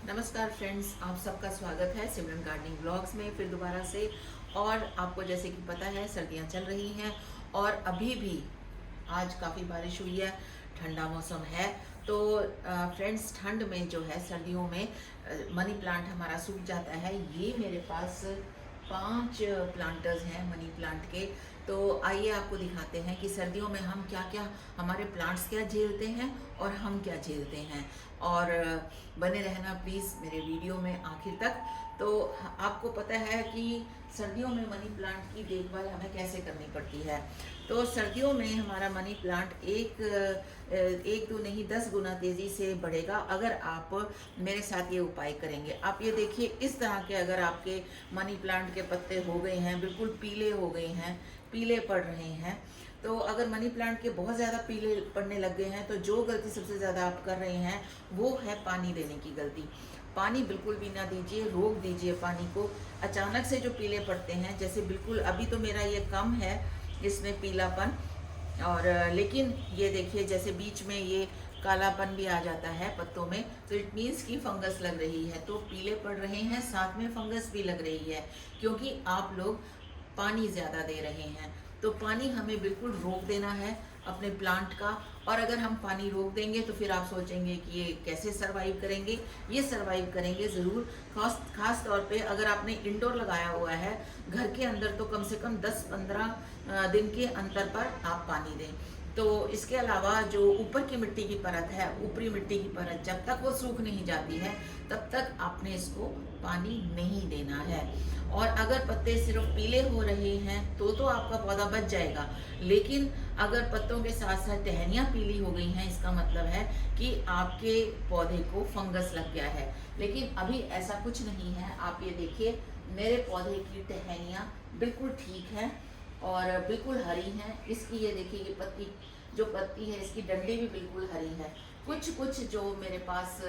नमस्कार फ्रेंड्स, आप सबका स्वागत है सिमरन गार्डनिंग ब्लॉग्स में फिर दोबारा से। और आपको जैसे कि पता है सर्दियां चल रही हैं और अभी भी आज काफ़ी बारिश हुई है, ठंडा मौसम है। तो फ्रेंड्स, ठंड में जो है सर्दियों में मनी प्लांट हमारा सूख जाता है। ये मेरे पास 5 प्लांटर्स हैं मनी प्लांट के। तो आइए आपको दिखाते हैं कि सर्दियों में हम क्या क्या, हमारे प्लांट्स क्या झेलते हैं और हम क्या झेलते हैं। और बने रहना प्लीज़ मेरे वीडियो में आखिर तक। तो आपको पता है कि सर्दियों में मनी प्लांट की देखभाल हमें कैसे करनी पड़ती है। तो सर्दियों में हमारा मनी प्लांट एक दो नहीं 10 गुना तेज़ी से बढ़ेगा अगर आप मेरे साथ ये उपाय करेंगे। आप ये देखिए, इस तरह के अगर आपके मनी प्लांट के पत्ते हो गए हैं, बिल्कुल पीले हो गए हैं, पीले पड़ रहे हैं, तो अगर मनी प्लांट के बहुत ज़्यादा पीले पड़ने लग गए हैं तो जो गलती सबसे ज़्यादा आप कर रहे हैं वो है पानी देने की गलती। पानी बिल्कुल भी ना दीजिए, रोक दीजिए पानी को। अचानक से जो पीले पड़ते हैं, जैसे बिल्कुल अभी तो मेरा ये कम है इसमें पीलापन, और लेकिन ये देखिए जैसे बीच में ये कालापन भी आ जाता है पत्तों में, तो इट मीन्स कि फंगस लग रही है। तो पीले पड़ रहे हैं, साथ में फंगस भी लग रही है, क्योंकि आप लोग पानी ज़्यादा दे रहे हैं। तो पानी हमें बिल्कुल रोक देना है अपने प्लांट का। और अगर हम पानी रोक देंगे तो फिर आप सोचेंगे कि ये कैसे सरवाइव करेंगे। ये सरवाइव करेंगे ज़रूर। खास तौर पे अगर आपने इंडोर लगाया हुआ है, घर के अंदर तो कम से कम 10-15 दिन के अंतर पर आप पानी दें। तो इसके अलावा जो ऊपर की मिट्टी की परत है, ऊपरी मिट्टी की परत, जब तक वो सूख नहीं जाती है तब तक आपने इसको पानी नहीं देना है। और अगर पत्ते सिर्फ पीले हो रहे हैं तो आपका पौधा बच जाएगा, लेकिन अगर पत्तों के साथ साथ टहनियाँ पीली हो गई हैं, इसका मतलब है कि आपके पौधे को फंगस लग गया है। लेकिन अभी ऐसा कुछ नहीं है। आप ये देखिए, मेरे पौधे की टहनियाँ बिल्कुल ठीक हैं और बिल्कुल हरी हैं। इसकी ये देखिए, ये पत्ती जो पत्ती है इसकी डंडी भी बिल्कुल हरी है। कुछ कुछ जो मेरे पास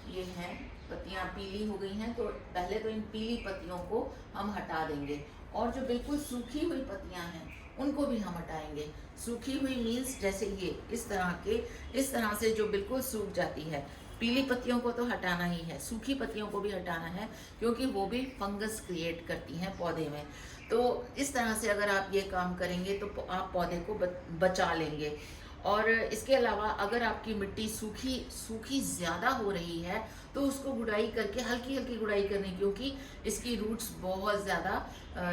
ये हैं पत्तियां पीली हो गई हैं, तो पहले तो इन पीली पत्तियों को हम हटा देंगे, और जो बिल्कुल सूखी हुई पत्तियां हैं उनको भी हम हटाएंगे। सूखी हुई मीन्स जैसे ये इस तरह से जो बिल्कुल सूख जाती है। पीली पत्तियों को तो हटाना ही है, सूखी पत्तियों को भी हटाना है, क्योंकि वो भी फंगस क्रिएट करती हैं पौधे में। तो इस तरह से अगर आप ये काम करेंगे तो आप पौधे को बचा लेंगे। और इसके अलावा अगर आपकी मिट्टी सूखी सूखी ज़्यादा हो रही है तो उसको गुड़ाई करके, हल्की हल्की गुड़ाई करनी, क्योंकि इसकी रूट्स बहुत ज़्यादा,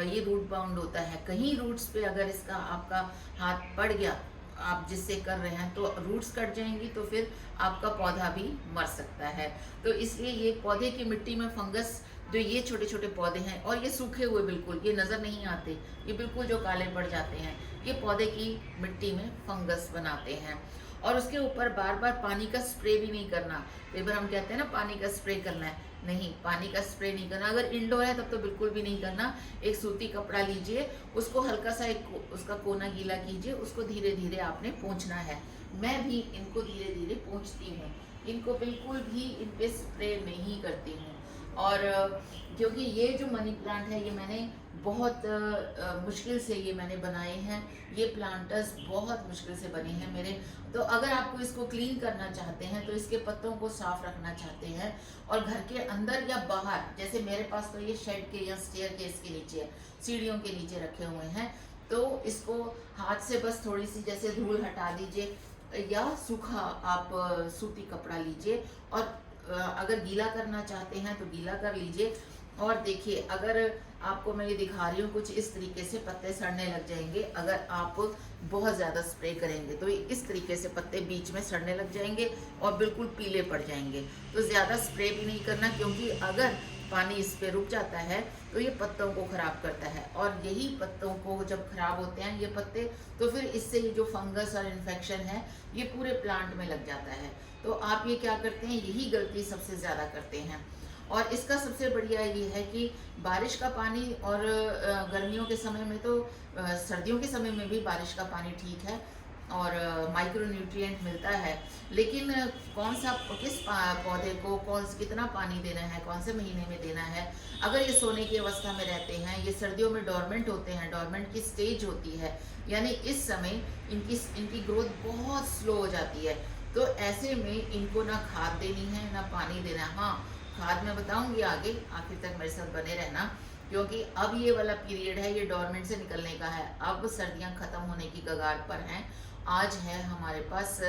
ये रूट बाउंड होता है। कहीं रूट्स पे अगर इसका आपका हाथ पड़ गया, आप जिससे कर रहे हैं, तो रूट्स कट जाएंगी, तो फिर आपका पौधा भी मर सकता है। तो इसलिए ये पौधे की मिट्टी में फंगस, जो ये छोटे छोटे पौधे हैं और ये सूखे हुए बिल्कुल, ये नज़र नहीं आते, ये बिल्कुल जो काले पड़ जाते हैं, ये पौधे की मिट्टी में फंगस बनाते हैं। और उसके ऊपर बार बार पानी का स्प्रे भी नहीं करना। कई बार हम कहते हैं ना पानी का स्प्रे करना है, नहीं, पानी का स्प्रे नहीं करना। अगर इंडोर है तब तो बिल्कुल भी नहीं करना। एक सूती कपड़ा लीजिए, उसको हल्का सा उसका कोना गीला कीजिए, उसको धीरे धीरे आपने पोंछना है। मैं भी इनको धीरे धीरे पोंछती हूँ, इनको बिल्कुल भी इन पे स्प्रे नहीं करती हूँ। और क्योंकि ये जो मनी प्लांट है ये मैंने बहुत मुश्किल से ये मैंने बनाए हैं। ये प्लांटर्स बहुत मुश्किल से बने हैं मेरे। तो अगर आपको इसको क्लीन करना चाहते हैं, तो इसके पत्तों को साफ रखना चाहते हैं और घर के अंदर या बाहर, जैसे मेरे पास तो ये शेड के या स्टेयरकेस के नीचे, सीढ़ियों के नीचे रखे हुए हैं, तो इसको हाथ से बस थोड़ी सी जैसे धूल हटा दीजिए, या सूखा आप सूती कपड़ा लीजिए, और अगर गीला करना चाहते हैं तो गीला कर लीजिए। और देखिए, अगर आपको मैं ये दिखा रही हूँ, कुछ इस तरीके से पत्ते सड़ने लग जाएंगे। अगर आप बहुत ज़्यादा स्प्रे करेंगे तो इस तरीके से पत्ते बीच में सड़ने लग जाएंगे और बिल्कुल पीले पड़ जाएंगे। तो ज़्यादा स्प्रे भी नहीं करना, क्योंकि अगर पानी इस पे रुक जाता है तो ये पत्तों को ख़राब करता है, और यही पत्तों को जब ख़राब होते हैं ये पत्ते, तो फिर इससे ये जो फंगस और इन्फेक्शन है ये पूरे प्लांट में लग जाता है। तो आप ये क्या करते हैं, यही गलती सबसे ज़्यादा करते हैं। और इसका सबसे बढ़िया ये है कि बारिश का पानी, और गर्मियों के समय में तो, सर्दियों के समय में भी बारिश का पानी ठीक है और माइक्रो न्यूट्रिएंट मिलता है। लेकिन किस पौधे को कितना पानी देना है, कौन से महीने में देना है। अगर ये सोने की अवस्था में रहते हैं, ये सर्दियों में डोरमेंट होते हैं, डोरमेंट की स्टेज होती है, यानी इस समय इनकी ग्रोथ बहुत स्लो हो जाती है। तो ऐसे में इनको ना खाद देनी है ना पानी देना है। हाँ, खाद मैं बताऊंगी आगे, आखिर तक मेरे साथ बने रहना, क्योंकि अब ये वाला पीरियड है, ये डोरमेंट से निकलने का है। अब सर्दियां ख़त्म होने की कगार पर हैं। आज है हमारे पास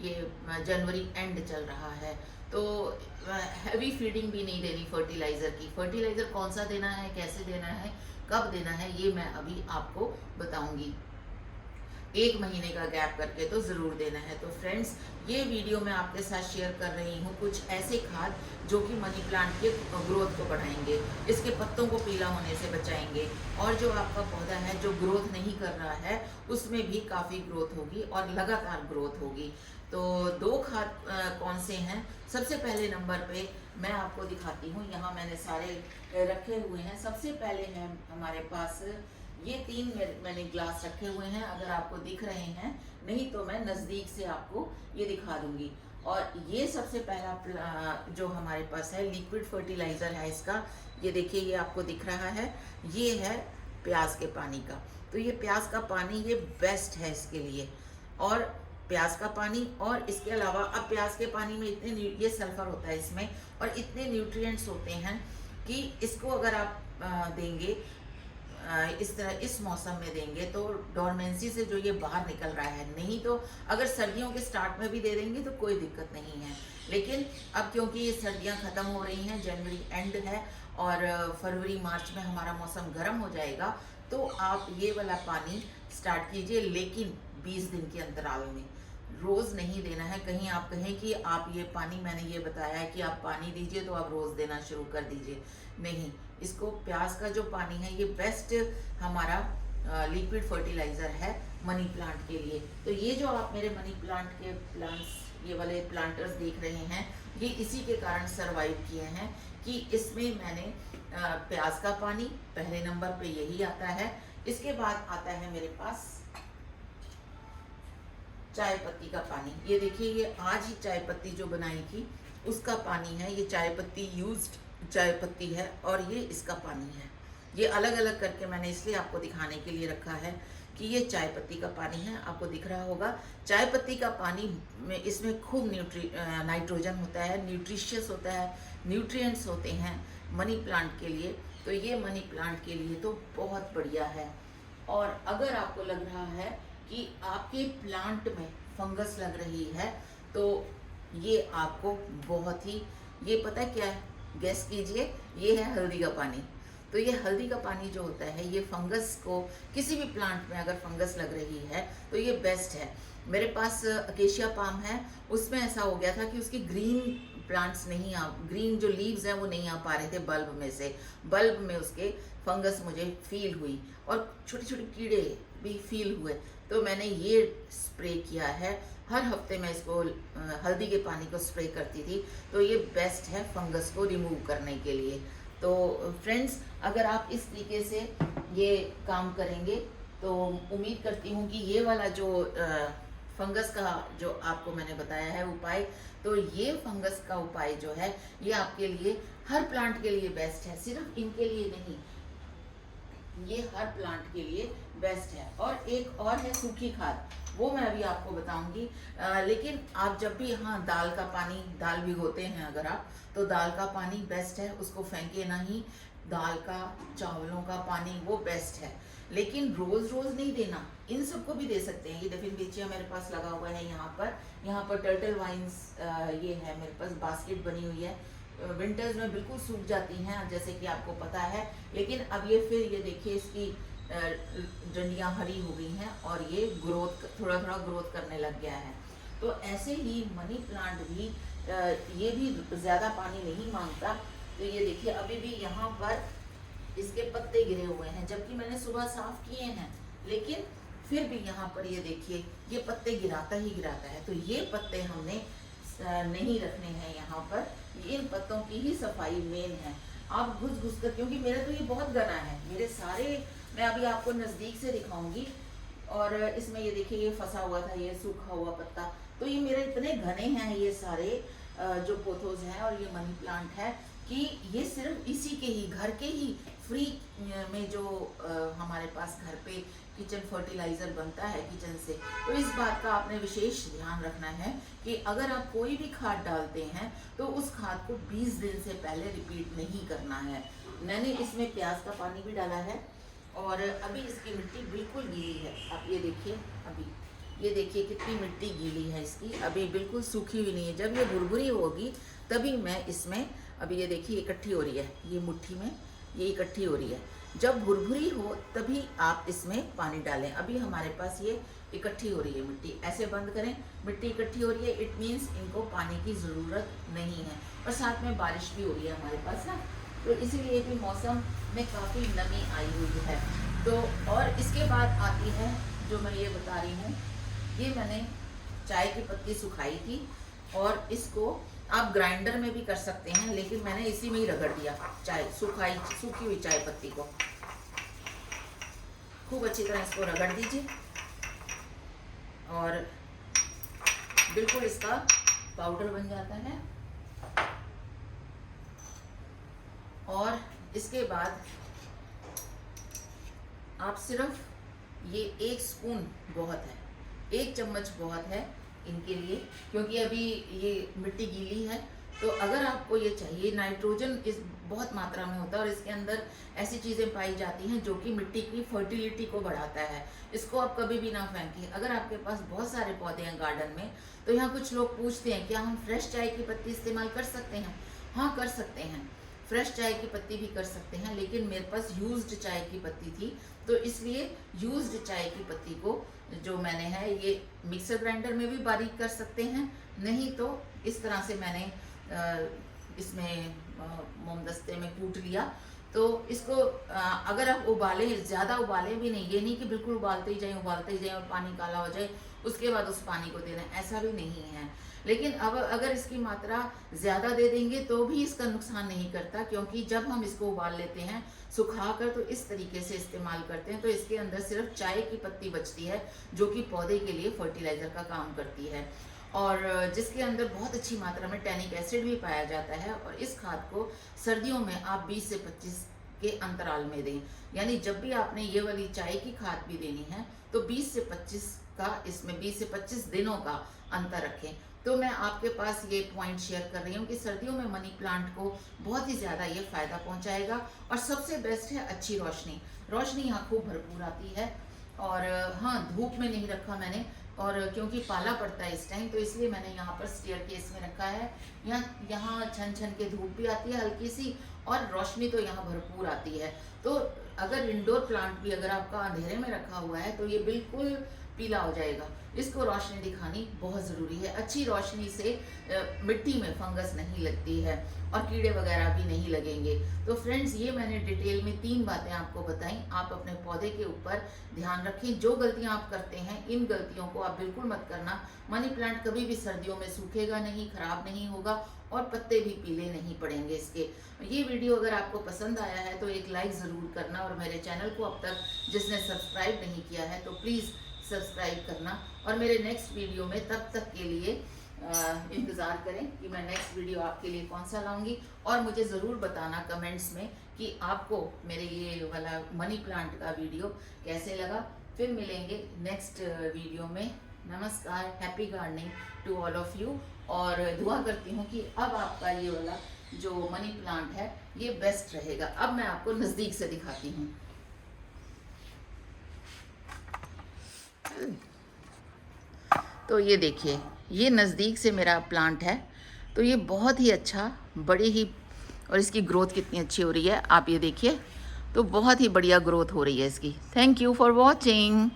ये जनवरी एंड चल रहा है, तो हैवी फीडिंग भी नहीं देनी फर्टिलाइज़र की। फर्टिलाइज़र कौन सा देना है, कैसे देना है, कब देना है, ये मैं अभी आपको बताऊंगी। 1 महीने का गैप करके तो ज़रूर देना है। तो फ्रेंड्स, ये वीडियो मैं आपके साथ शेयर कर रही हूँ कुछ ऐसे खाद जो कि मनी प्लांट के ग्रोथ को बढ़ाएंगे, इसके पत्तों को पीला होने से बचाएंगे, और जो आपका पौधा है जो ग्रोथ नहीं कर रहा है उसमें भी काफ़ी ग्रोथ होगी और लगातार ग्रोथ होगी। तो 2 खाद कौन से हैं? सबसे पहले नंबर पे मैं आपको दिखाती हूँ, यहाँ मैंने सारे रखे हुए हैं। सबसे पहले है हमारे पास ये 3 मैंने ग्लास रखे हुए हैं, अगर आपको दिख रहे हैं, नहीं तो मैं नज़दीक से आपको ये दिखा दूंगी। और ये सबसे पहला जो हमारे पास है लिक्विड फर्टिलाइज़र है इसका, ये देखिए, ये आपको दिख रहा है, ये है प्याज के पानी का। तो ये प्याज का पानी ये बेस्ट है इसके लिए, और प्याज का पानी, और इसके अलावा अब प्याज के पानी में इतने ये सल्फर होता है इसमें, और इतने न्यूट्रिएंट्स होते हैं कि इसको अगर आप देंगे इस तरह इस मौसम में देंगे तो डोरमेंसी से जो ये बाहर निकल रहा है, नहीं तो अगर सर्दियों के स्टार्ट में भी दे देंगे तो कोई दिक्कत नहीं है। लेकिन अब क्योंकि ये सर्दियां ख़त्म हो रही हैं, जनवरी एंड है और फरवरी मार्च में हमारा मौसम गर्म हो जाएगा, तो आप ये वाला पानी स्टार्ट कीजिए, लेकिन 20 दिन के अंतराल में, रोज़ नहीं देना है। कहीं आप कहें कि आप ये पानी, मैंने ये बताया है कि आप पानी दीजिए तो आप रोज़ देना शुरू कर दीजिए, नहीं। इसको प्याज का जो पानी है ये बेस्ट हमारा लिक्विड फर्टिलाइज़र है मनी प्लांट के लिए। तो ये जो आप मेरे मनी प्लांट के प्लांट्स, ये वाले प्लांटर्स देख रहे हैं, ये इसी के कारण सरवाइव किए हैं कि इसमें मैंने प्याज का पानी पहले नंबर पे यही आता है। इसके बाद आता है मेरे पास चाय पत्ती का पानी। ये देखिए, ये आज ही चाय पत्ती जो बनाई थी उसका पानी है, ये चाय पत्ती यूज्ड चाय पत्ती है, और ये इसका पानी है। ये अलग अलग करके मैंने इसलिए आपको दिखाने के लिए रखा है कि ये चाय पत्ती का पानी है, आपको दिख रहा होगा। चाय पत्ती का पानी में इसमें खूब नाइट्रोजन होता है, न्यूट्रिशियस होता है, न्यूट्रिएंट्स होते हैं मनी प्लांट के लिए। तो ये मनी प्लांट के लिए तो बहुत बढ़िया है। और अगर आपको लग रहा है कि आपके प्लांट में फंगस लग रही है, तो ये आपको बहुत ही, ये पता है क्या है, गेस कीजिए, ये है हल्दी का पानी। तो ये हल्दी का पानी जो होता है, ये फंगस को, किसी भी प्लांट में अगर फंगस लग रही है तो ये बेस्ट है। मेरे पास अकेशिया पाम है, उसमें ऐसा हो गया था कि उसकी ग्रीन प्लांट्स नहीं ग्रीन जो लीव्स हैं वो नहीं आ पा रहे थे बल्ब में से, बल्ब में उसके फंगस मुझे फील हुई, और छोटे छोटे कीड़े भी फील हुए। तो मैंने ये स्प्रे किया है, हर हफ्ते मैं इसको हल्दी के पानी को स्प्रे करती थी। तो ये बेस्ट है फंगस को रिमूव करने के लिए। तो फ्रेंड्स, अगर आप इस तरीके से ये काम करेंगे तो उम्मीद करती हूँ कि ये वाला जो फंगस का जो आपको मैंने बताया है उपाय, तो ये फंगस का उपाय जो है ये आपके लिए, हर प्लांट के लिए बेस्ट है, सिर्फ इनके लिए नहीं, ये हर प्लांट के लिए बेस्ट है। और एक और है सूखी खाद, वो मैं अभी आपको बताऊंगी। लेकिन आप जब भी, हाँ, दाल का पानी, दाल भिगोते हैं अगर आप, तो दाल का पानी बेस्ट है, उसको फेंके नहीं। दाल का, चावलों का पानी वो बेस्ट है, लेकिन रोज रोज नहीं देना। इन सबको भी दे सकते हैं। ये डेफिनबेचिया मेरे पास लगा हुआ है यहाँ पर टर्टल वाइन्स, ये है मेरे पास, बास्केट बनी हुई है। विंटर्स में बिल्कुल सूख जाती हैं जैसे कि आपको पता है, लेकिन अब ये फिर, ये देखिए, इसकी डंडियाँ हरी हो गई हैं और ये ग्रोथ, थोड़ा थोड़ा ग्रोथ करने लग गया है। तो ऐसे ही मनी प्लांट भी, ये भी ज़्यादा पानी नहीं मांगता। तो ये देखिए, अभी भी यहाँ पर इसके पत्ते गिरे हुए हैं, जबकि मैंने सुबह साफ किए हैं, लेकिन फिर भी यहाँ पर ये देखिए, ये पत्ते गिराता ही गिराता है। तो ये पत्ते हमने नहीं रखने हैं यहाँ पर, इन पत्तों की ही सफाई मेन है। आप घुस घुस कर, क्योंकि मेरा तो ये बहुत घना है, मेरे सारे, मैं अभी आपको नज़दीक से दिखाऊंगी। और इसमें ये देखिए, ये फंसा हुआ था, ये सूखा हुआ पत्ता। तो ये मेरे इतने घने हैं ये सारे जो पोथोस हैं, और ये मनी प्लांट है। कि ये सिर्फ इसी के ही घर के ही फ्री में जो हमारे पास घर पे किचन फर्टिलाइज़र बनता है किचन से, तो इस बात का आपने विशेष ध्यान रखना है कि अगर आप कोई भी खाद डालते हैं तो उस खाद को 20 दिन से पहले रिपीट नहीं करना है। मैंने इसमें प्याज का पानी भी डाला है और अभी इसकी मिट्टी बिल्कुल गीली है। आप ये देखिए, अभी ये देखिए कितनी मिट्टी गीली है इसकी, अभी बिल्कुल सूखी हुई नहीं है। जब ये भुरभुरी होगी तभी मैं इसमें, अभी ये देखिए इकट्ठी हो रही है, ये मुट्ठी में ये इकट्ठी हो रही है। जब भुरभुरी हो तभी आप इसमें पानी डालें। अभी हमारे पास ये इकट्ठी हो रही है मिट्टी, ऐसे बंद करें, मिट्टी इकट्ठी हो रही है, इट मीन्स इनको पानी की ज़रूरत नहीं है। और साथ में बारिश भी हो रही है हमारे पास ना, तो इसीलिए भी मौसम में काफ़ी नमी आई हुई है। तो और इसके बाद आती है जो मैं ये बता रही हूँ, ये मैंने चाय की पत्ती सुखाई थी और इसको आप ग्राइंडर में भी कर सकते हैं, लेकिन मैंने इसी में ही रगड़ दिया। चाय सूखी हुई चाय पत्ती को खूब अच्छी तरह इसको रगड़ दीजिए और बिल्कुल इसका पाउडर बन जाता है। और इसके बाद आप सिर्फ ये 1 स्पून बहुत है, 1 चम्मच बहुत है इनके लिए, क्योंकि अभी ये मिट्टी गीली है। तो अगर आपको ये चाहिए, नाइट्रोजन इस बहुत मात्रा में होता है और इसके अंदर ऐसी चीज़ें पाई जाती हैं जो कि मिट्टी की फर्टिलिटी को बढ़ाता है। इसको आप कभी भी ना फेंकिए। अगर आपके पास बहुत सारे पौधे हैं गार्डन में, तो यहाँ कुछ लोग पूछते हैं क्या हम फ्रेश चाय की पत्ती इस्तेमाल कर सकते हैं? हाँ, कर सकते हैं, फ्रेश चाय की पत्ती भी कर सकते हैं, लेकिन मेरे पास यूज्ड चाय की पत्ती थी, तो इसलिए यूज्ड चाय की पत्ती को जो मैंने है ये मिक्सर ग्राइंडर में भी बारीक कर सकते हैं, नहीं तो इस तरह से मैंने इसमें मोमदस्ते में कूट लिया। तो इसको अगर आप उबाले, ज़्यादा उबाले भी नहीं, ये नहीं कि बिल्कुल उबालते ही जाएं और पानी काला हो जाए उसके बाद उस पानी को देना, ऐसा भी नहीं है। लेकिन अब अगर इसकी मात्रा ज़्यादा दे देंगे तो भी इसका नुकसान नहीं करता, क्योंकि जब हम इसको उबाल लेते हैं सुखाकर, तो इस तरीके से इस्तेमाल करते हैं, तो इसके अंदर सिर्फ चाय की पत्ती बचती है जो कि पौधे के लिए फर्टिलाइज़र का काम करती है और जिसके अंदर बहुत अच्छी मात्रा में टैनिक एसिड भी पाया जाता है। और इस खाद को सर्दियों में आप 20 से 25 के अंतराल में दें, यानी जब भी आपने ये वाली चाय की खाद भी देनी है तो 20 से 25 का, इसमें 20 से 25 दिनों का अंतर रखें। तो मैं आपके पास ये पॉइंट शेयर कर रही हूँ कि सर्दियों में मनी प्लांट को बहुत ही ज़्यादा ये फ़ायदा पहुँचाएगा। और सबसे बेस्ट है अच्छी रोशनी, रोशनी यहाँ खूब भरपूर आती है। और हाँ, धूप में नहीं रखा मैंने, और क्योंकि पाला पड़ता है इस टाइम, तो इसलिए मैंने यहाँ पर स्टेयरकेस में रखा है। यहाँ छन छन के धूप भी आती है हल्की सी, और रोशनी तो यहाँ भरपूर आती है। तो अगर इंडोर प्लांट भी अगर आपका अंधेरे में रखा हुआ है तो ये बिल्कुल पीला हो जाएगा। इसको रोशनी दिखानी बहुत ज़रूरी है। अच्छी रोशनी से मिट्टी में फंगस नहीं लगती है और कीड़े वगैरह भी नहीं लगेंगे। तो फ्रेंड्स, ये मैंने डिटेल में 3 बातें आपको बताई। आप अपने पौधे के ऊपर ध्यान रखें। जो गलतियां आप करते हैं, इन गलतियों को आप बिल्कुल मत करना। मनी प्लांट कभी भी सर्दियों में सूखेगा नहीं, खराब नहीं होगा और पत्ते भी पीले नहीं पड़ेंगे इसके। ये वीडियो अगर आपको पसंद आया है तो एक लाइक ज़रूर करना, और मेरे चैनल को अब तक जिसने सब्सक्राइब नहीं किया है तो प्लीज़ सब्सक्राइब करना। और मेरे नेक्स्ट वीडियो में तब तक के लिए इंतज़ार करें कि मैं नेक्स्ट वीडियो आपके लिए कौन सा लाऊंगी। और मुझे ज़रूर बताना कमेंट्स में कि आपको मेरे ये वाला मनी प्लांट का वीडियो कैसे लगा। फिर मिलेंगे नेक्स्ट वीडियो में। नमस्कार, happy gardening to all of you. और दुआ करती हूँ कि अब आपका ये वाला जो मनी प्लांट है ये बेस्ट रहेगा। अब मैं आपको नज़दीक से दिखाती हूँ। तो ये देखिए, ये नज़दीक से मेरा प्लांट है, तो ये बहुत ही अच्छा, बड़ी ही, और इसकी ग्रोथ कितनी अच्छी हो रही है आप ये देखिए। तो बहुत ही बढ़िया ग्रोथ हो रही है इसकी। Thank you for watching.